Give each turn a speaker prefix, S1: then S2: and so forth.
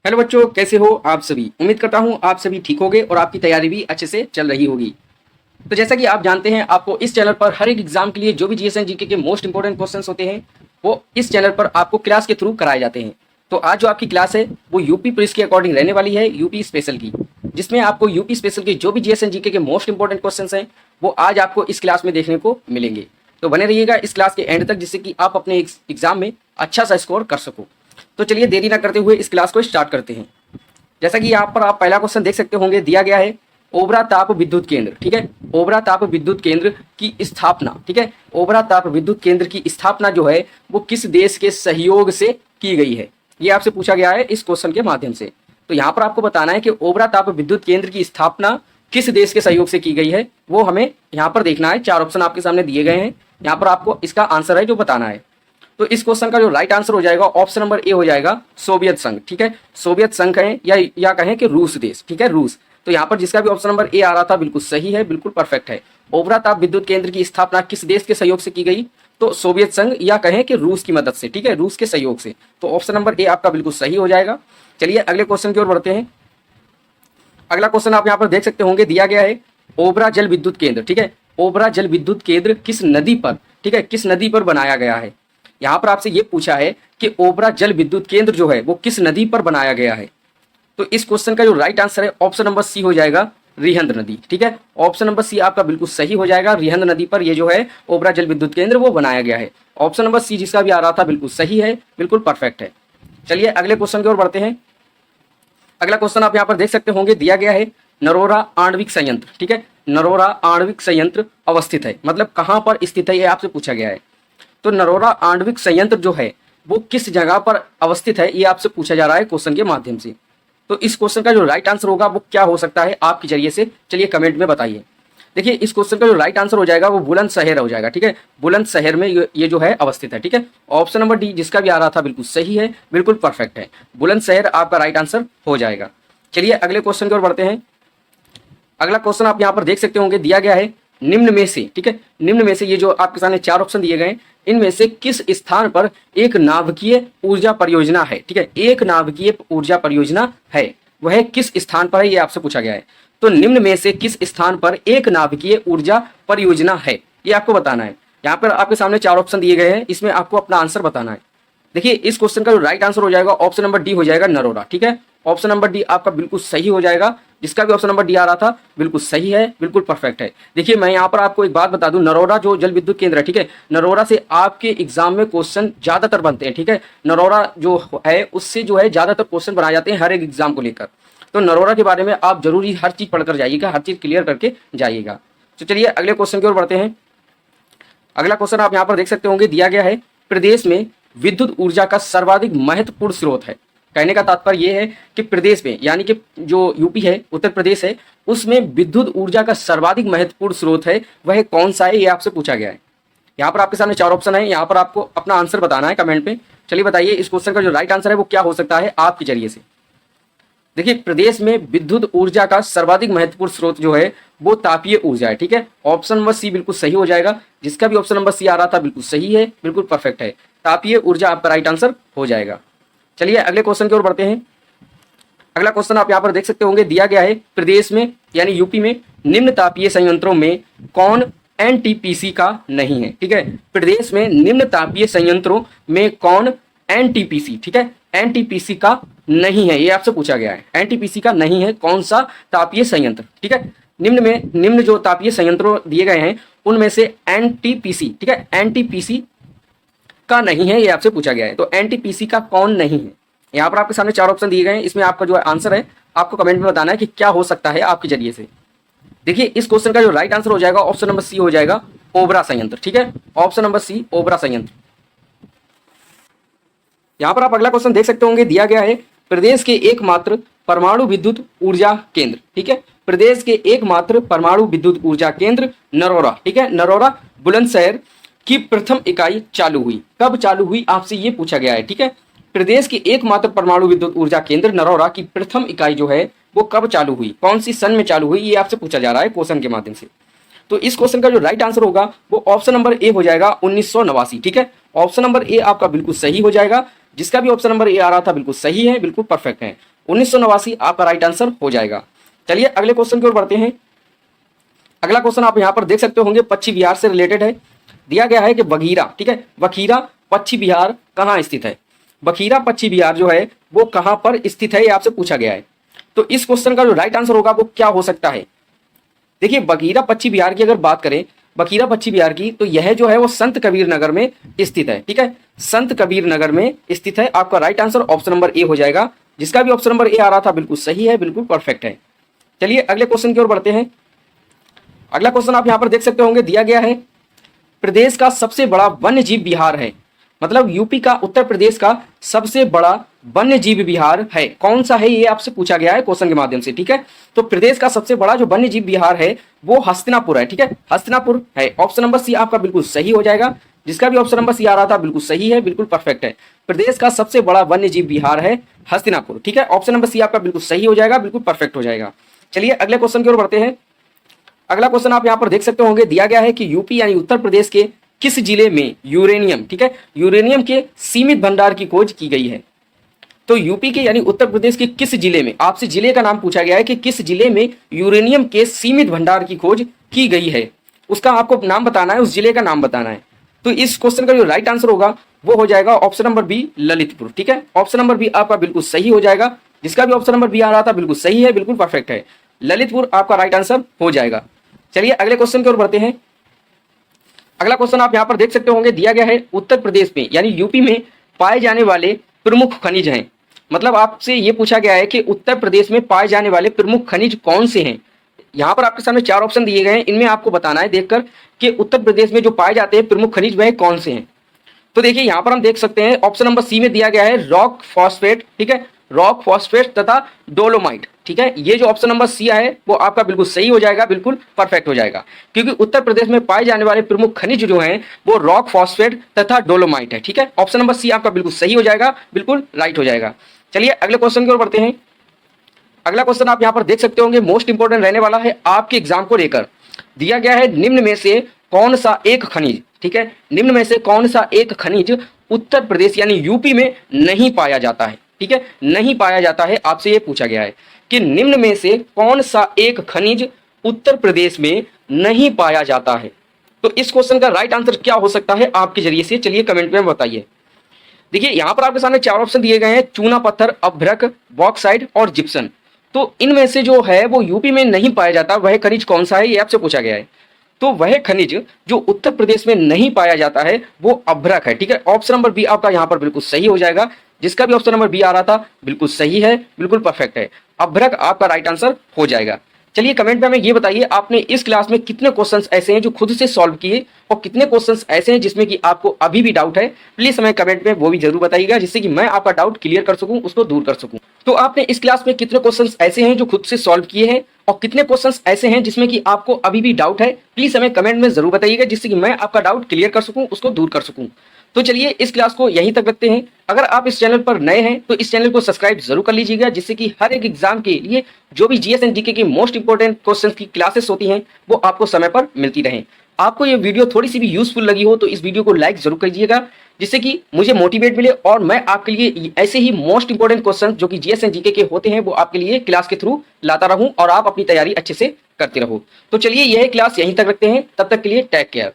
S1: Hello बच्चों, कैसे हो आप सभी। उम्मीद करता हूँ आप सभी ठीक होंगे और आपकी तैयारी भी अच्छे से चल रही होगी। तो जैसा कि आप जानते हैं, आपको इस चैनल पर हर एक एग्जाम के लिए जो भी जीएस एंड जीके के मोस्ट इंपोर्टेंट क्वेश्चंस होते हैं वो इस चैनल पर आपको क्लास के थ्रू कराए जाते हैं। तो आज जो आपकी क्लास है वो यूपी पुलिस के अकॉर्डिंग रहने वाली है, यूपी स्पेशल की, जिसमें आपको यूपी स्पेशल के जो भी जीएस एंड जीके के मोस्ट इंपोर्टेंट क्वेश्चंस हैं वो आज आपको इस क्लास में देखने को मिलेंगे। तो बने रहिएगा इस क्लास के एंड तक, जिससे कि आप अपने एग्जाम में अच्छा सा स्कोर कर सको। तो चलिए देरी ना करते हुए इस क्लास को स्टार्ट करते हैं। जैसा कि यहाँ पर आप पहला क्वेश्चन देख सकते होंगे, दिया गया है ओबरा ताप विद्युत केंद्र। ठीक है, ओबरा ताप विद्युत केंद्र की स्थापना, ठीक है, ओबरा ताप विद्युत केंद्र की स्थापना जो है वो किस देश के सहयोग से की गई है, ये आपसे पूछा गया है इस क्वेश्चन के माध्यम से। तो यहाँ पर आपको बताना है कि ओबरा ताप विद्युत केंद्र की स्थापना किस देश के सहयोग से की गई है, वो हमें यहाँ पर देखना है। 4 ऑप्शन आपके सामने दिए गए हैं, यहाँ पर आपको इसका आंसर है जो बताना है। तो इस क्वेश्चन का जो राइट आंसर हो जाएगा ऑप्शन नंबर ए हो जाएगा, सोवियत संघ। ठीक है, सोवियत संघ है या कहें कि रूस देश। ठीक है, रूस। तो यहाँ पर जिसका भी ऑप्शन नंबर ए आ रहा था बिल्कुल सही है, बिल्कुल परफेक्ट है। ओबरा ताप विद्युत केंद्र की स्थापना किस देश के सहयोग से की गई, तो सोवियत संघ या कहें कि रूस की मदद से। ठीक है, रूस के सहयोग से। तो ऑप्शन नंबर ए आपका बिल्कुल सही हो जाएगा। चलिए अगले क्वेश्चन की ओर बढ़ते हैं। अगला क्वेश्चन आप यहाँ पर देख सकते होंगे, दिया गया है ओबरा जल विद्युत केंद्र। ठीक है, ओबरा जल विद्युत केंद्र किस नदी पर, ठीक है, किस नदी पर बनाया गया है। यहाँ पर आपसे ये पूछा है कि ओबरा जल विद्युत केंद्र जो है वो किस नदी पर बनाया गया है। तो इस क्वेश्चन का जो राइट आंसर है ऑप्शन नंबर सी हो जाएगा, रिहंद नदी। ठीक है, ऑप्शन नंबर सी आपका बिल्कुल सही हो जाएगा। रिहंद नदी पर ये जो है ओबरा जल विद्युत केंद्र वो बनाया गया है। ऑप्शन नंबर सी जिसका भी आ रहा था बिल्कुल सही है, बिल्कुल परफेक्ट है। चलिए अगले क्वेश्चन की ओर बढ़ते हैं। अगला क्वेश्चन आप यहाँ पर देख सकते होंगे, दिया गया है नरोरा आणविक संयंत्र। ठीक है, नरोरा आणविक संयंत्र अवस्थित है, मतलब कहाँ पर स्थित है ये आपसे पूछा गया है। तो नरोरा आणविक संयंत्र जो है वो किस जगह पर अवस्थित है ये आपसे पूछा जा रहा है क्वेश्चन के माध्यम से। तो इस क्वेश्चन का जो राइट आंसर होगा वो क्या हो सकता है आपके जरिए से, चलिए कमेंट में बताइए। देखिए इस क्वेश्चन का जो राइट आंसर हो जाएगा वो बुलंदशहर हो जाएगा। ठीक है, बुलंदशहर में ये जो है अवस्थित है। ठीक है, ऑप्शन नंबर डी जिसका भी आ रहा था बिल्कुल सही है, बिल्कुल परफेक्ट है। बुलंदशहर आपका राइट आंसर हो जाएगा। चलिए अगले क्वेश्चन की ओर बढ़ते हैं। अगला क्वेश्चन आप यहाँ पर देख सकते होंगे, दिया गया है निम्न में से, ठीक है, निम्न में से ये जो आपके सामने 4 ऑप्शन दिए गए इनमें से किस स्थान पर एक नाभिकीय ऊर्जा परियोजना है। ठीक है, एक नाभिकीय ऊर्जा परियोजना है, वह किस स्थान पर है ये आपसे पूछा गया है। तो निम्न में से किस स्थान पर एक नाभिकीय ऊर्जा परियोजना है ये आपको बताना है। यहाँ पर आपके सामने 4 ऑप्शन दिए गए हैं, इसमें आपको अपना आंसर बताना है। देखिए इस क्वेश्चन का जो राइट आंसर हो जाएगा ऑप्शन नंबर डी हो जाएगा, नरोरा। ठीक है, ऑप्शन नंबर डी आपका बिल्कुल सही हो जाएगा। जिसका भी ऑप्शन नंबर डी आ रहा था बिल्कुल सही है, बिल्कुल परफेक्ट है। देखिए मैं यहाँ पर आपको एक बात बता दूं, नरोरा जो जल विद्युत केंद्र है, ठीक है, नरोरा से आपके एग्जाम में क्वेश्चन ज्यादातर बनते हैं। ठीक है, नरोरा जो है उससे जो है ज्यादातर क्वेश्चन बनाए जाते हैं हर एक एग्जाम को लेकर। तो नरोरा के बारे में आप जरूरी हर चीज पढ़कर जाइएगा, हर चीज क्लियर करके जाइएगा। तो चलिए अगले क्वेश्चन की ओर बढ़ते हैं। अगला क्वेश्चन आप यहाँ पर देख सकते होंगे, दिया गया है प्रदेश में विद्युत ऊर्जा का सर्वाधिक महत्वपूर्ण स्रोत है। कहने का तात्पर्य यह है कि प्रदेश में, यानी कि जो यूपी है, उत्तर प्रदेश है, उसमें विद्युत ऊर्जा का सर्वाधिक महत्वपूर्ण स्रोत है, वह कौन सा है ये आपसे पूछा गया है। यहाँ पर आपके सामने 4 ऑप्शन है, यहाँ पर आपको अपना आंसर बताना है कमेंट में। चलिए बताइए इस क्वेश्चन का जो राइट आंसर है वो क्या हो सकता है आपके जरिए से। देखिए प्रदेश में विद्युत ऊर्जा का सर्वाधिक महत्वपूर्ण स्रोत जो है वो तापीय ऊर्जा है। ठीक है, ऑप्शन नंबर सी बिल्कुल सही हो जाएगा। जिसका भी ऑप्शन नंबर सी आ रहा था बिल्कुल सही है, बिल्कुल परफेक्ट है। तापीय ऊर्जा आपका राइट आंसर हो जाएगा। चलिए अगले क्वेश्चन की ओर बढ़ते हैं। अगला क्वेश्चन आप यहाँ पर देख सकते होंगे, दिया गया है प्रदेश में यानी यूपी में निम्न तापीय संयंत्रों में कौन एनटीपीसी का नहीं है। ठीक है, प्रदेश में निम्न तापीय संयंत्रों में कौन एनटीपीसी, ठीक है, एनटीपीसी का नहीं है ये आपसे पूछा गया है। एनटीपीसी का नहीं है कौन सा तापीय संयंत्र। ठीक है, निम्न जो तापीय संयंत्रों दिए गए हैं उनमें से एनटीपीसी, ठीक है, एनटीपीसी का नहीं है ये आपसे पूछा गया है। तो एनटीपीसी का कौन नहीं है, यहाँ पर आपके सामने 4 ऑप्शन दिए गए हैं, इसमें आपका जो आंसर है आपको कमेंट में बताना है कि क्या हो सकता है आपके जरिए से। देखिए इस क्वेश्चन का जो राइट आंसर हो जाएगा ऑप्शन नंबर सी हो जाएगा, ओबरा संयंत्र। ठीक है, ऑप्शन नंबर सी ओबरा संयंत्र। यहाँ पर आप अगला क्वेश्चन देख सकते होंगे, दिया गया है प्रदेश के एकमात्र परमाणु विद्युत ऊर्जा केंद्र। ठीक है, प्रदेश के एकमात्र परमाणु विद्युत ऊर्जा केंद्र नरोरा। ठीक है, नरोरा बुलंदशहर की प्रथम इकाई चालू हुई, कब चालू हुई आपसे ये पूछा गया है। ठीक है, प्रदेश के एकमात्र परमाणु विद्युत ऊर्जा केंद्र नरोरा की प्रथम इकाई जो है वो कब चालू हुई, कौन सी सन में चालू हुई, ये आपसे पूछा जा रहा है क्वेश्चन के माध्यम से। तो इस क्वेश्चन का जो राइट आंसर होगा वो ऑप्शन नंबर ए हो जाएगा, 1989। ठीक है, ऑप्शन नंबर ए आपका बिल्कुल सही हो जाएगा। जिसका भी ऑप्शन नंबर ए आ रहा था बिल्कुल सही है, बिल्कुल परफेक्ट है। 1989 आपका राइट आंसर हो जाएगा। चलिए अगले क्वेश्चन की ओर बढ़ते हैं। अगला क्वेश्चन आप यहाँ पर देख सकते होंगे, पश्चिम बिहार से रिलेटेड है। दिया गया है कि बघीरा, ठीक है, बखीरा पश्चिम बिहार कहाँ स्थित है। बखीरा पश्चिम बिहार जो है वो कहाँ पर स्थित है, ये आपसे पूछा गया है। तो इस क्वेश्चन का जो राइट आंसर होगा वो क्या हो सकता है। देखिए बघीरा पश्चिम बिहार की अगर बात करें, बखीरा पश्चिम बिहार की, तो यह जो है वो संत कबीर नगर में स्थित है। ठीक है, संत कबीर नगर में स्थित है। आपका right answer option number A हो जाएगा। जिसका भी ऑप्शन नंबर ए आ रहा था बिल्कुल सही है, बिल्कुल परफेक्ट है। चलिए अगले क्वेश्चन की ओर बढ़ते हैं। अगला क्वेश्चन आप यहाँ पर देख सकते होंगे, दिया गया है प्रदेश का सबसे बड़ा वन्य जीव विहार है। मतलब यूपी का, उत्तर प्रदेश का सबसे बड़ा वन्य जीव विहार है, कौन सा है, ये आपसे पूछा गया है क्वेश्चन के माध्यम से। ठीक है, तो प्रदेश का सबसे बड़ा जो वन्य जीव विहार है वो हस्तिनापुर है। ठीक है, हस्तिनापुर है। ऑप्शन नंबर सी आपका बिल्कुल सही हो जाएगा। जिसका भी ऑप्शन नंबर सी आ रहा था बिल्कुल सही है, बिल्कुल परफेक्ट है। प्रदेश का सबसे बड़ा वन्य जीव विहार है हस्तिनापुर। ठीक है, ऑप्शन नंबर सी आपका बिल्कुल सही हो जाएगा, बिल्कुल परफेक्ट हो जाएगा। चलिए अगले क्वेश्चन की ओर बढ़ते हैं। अगला क्वेश्चन आप यहाँ पर देख सकते होंगे, दिया गया है कि यूपी यानी उत्तर प्रदेश के किस जिले में यूरेनियम, ठीक है, यूरेनियम के सीमित भंडार की खोज की गई है। तो यूपी के यानी उत्तर प्रदेश के किस जिले में, आपसे जिले का नाम पूछा गया है कि किस जिले में यूरेनियम के सीमित भंडार की खोज की गई है, उसका आपको नाम बताना है, उस जिले का नाम बताना है। तो इस क्वेश्चन का जो राइट आंसर होगा वो हो जाएगा ऑप्शन नंबर बी, ललितपुर। ठीक है, ऑप्शन नंबर बी आपका बिल्कुल सही हो जाएगा। जिसका भी ऑप्शन नंबर बी आ रहा था बिल्कुल सही है, बिल्कुल परफेक्ट है। ललितपुर आपका राइट आंसर हो जाएगा। चलिए अगले क्वेश्चन की ओर बढ़ते हैं। अगला क्वेश्चन आप यहाँ पर देख सकते होंगे, दिया गया है उत्तर प्रदेश में यानी यूपी में पाए जाने वाले प्रमुख खनिज हैं। मतलब आपसे ये पूछा गया है कि उत्तर प्रदेश में पाए जाने वाले प्रमुख खनिज कौन से हैं। यहाँ पर आपके सामने 4 ऑप्शन दिए गए हैं, इनमें आपको बताना है देखकर कि उत्तर प्रदेश में जो पाए जाते हैं प्रमुख खनिज वह कौन से हैं। तो देखिए यहाँ पर हम देख सकते हैं ऑप्शन नंबर सी में दिया गया है रॉक फॉस्फेट। ठीक है, रॉक फॉस्फेट तथा डोलोमाइट। ठीक है, ये जो ऑप्शन नंबर सी है वो आपका बिल्कुल सही हो जाएगा, बिल्कुल परफेक्ट हो जाएगा। क्योंकि उत्तर प्रदेश में पाए जाने वाले प्रमुख खनिज जो हैं वो रॉक फॉस्फेट तथा डोलोमाइट है। ठीक है, ऑप्शन नंबर सी आपका बिल्कुल सही हो जाएगा, बिल्कुल राइट हो जाएगा। चलिए अगले क्वेश्चन की ओर बढ़ते हैं। अगला क्वेश्चन आप यहाँ पर देख सकते होंगे, मोस्ट इंपोर्टेंट रहने वाला है आपके एग्जाम को लेकर। दिया गया है निम्न में से कौन सा एक खनिज, ठीक है, निम्न में से कौन सा एक खनिज उत्तर प्रदेश यानी यूपी में नहीं पाया जाता है। ठीक है, नहीं पाया जाता है, आपसे ये पूछा गया है कि निम्न में से कौन सा एक खनिज उत्तर प्रदेश में नहीं पाया जाता है। तो इस क्वेश्चन का राइट आंसर क्या हो सकता है आपके जरिए से, चलिए कमेंट में बताइए। देखिए यहाँ पर आपके सामने 4 ऑप्शन दिए गए हैं, चूना पत्थर, अभ्रक, बॉक्साइट और जिप्सन। तो इनमें से जो है वो यूपी में नहीं पाया जाता, वह खनिज कौन सा है, ये आपसे पूछा गया है। तो वह खनिज जो उत्तर प्रदेश में नहीं पाया जाता है वो अभ्रक है। ठीक है, ऑप्शन नंबर बी आपका यहाँ पर बिल्कुल सही हो जाएगा। जिसका भी ऑप्शन नंबर बी आ रहा था बिल्कुल सही है, बिल्कुल परफेक्ट है। अभ्रक आपका राइट आंसर हो जाएगा। चलिए कमेंट में हमें ये बताइए, आपने इस क्लास में कितने क्वेश्चंस ऐसे हैं जो खुद से सॉल्व किए और कितने क्वेश्चंस ऐसे हैं जिसमें कि आपको अभी भी डाउट है। प्लीज हमें कमेंट में वो भी जरूर बताइएगा, जिससे कि मैं आपका डाउट क्लियर कर सकूं, उसको दूर कर सकूं। तो आपने इस क्लास में कितने क्वेश्चंस ऐसे हैं जो खुद से सॉल्व किए हैं और कितने क्वेश्चंस ऐसे हैं जिसमें कि आपको अभी भी डाउट है, प्लीज हमें कमेंट में जरूर बताइएगा, जिससे कि मैं आपका डाउट क्लियर कर सकूं, उसको दूर कर सकूं। तो चलिए इस क्लास को यहीं तक रखते हैं। अगर आप इस चैनल पर नए हैं तो इस चैनल को सब्सक्राइब जरूर कर लीजिएगा, जिससे कि हर एक एग्जाम के लिए जो भी जीएस एंड जीके की मोस्ट इंपोर्टेंट क्वेश्चंस की क्लासेस होती हैं वो आपको समय पर मिलती रहें। आपको ये वीडियो थोड़ी सी भी यूजफुल लगी हो तो इस वीडियो को लाइक जरूर कीजिएगा, जिससे कि मुझे मोटिवेट मिले और मैं आपके लिए ऐसे ही मोस्ट इंपोर्टेंट क्वेश्चन जो कि जीएस एंड जीके के होते हैं वो आपके लिए क्लास के थ्रू लाता रहूं और आप अपनी तैयारी अच्छे से करते रहो। तो चलिए यह क्लास यहीं तक रखते हैं, तब तक के लिए टेक केयर।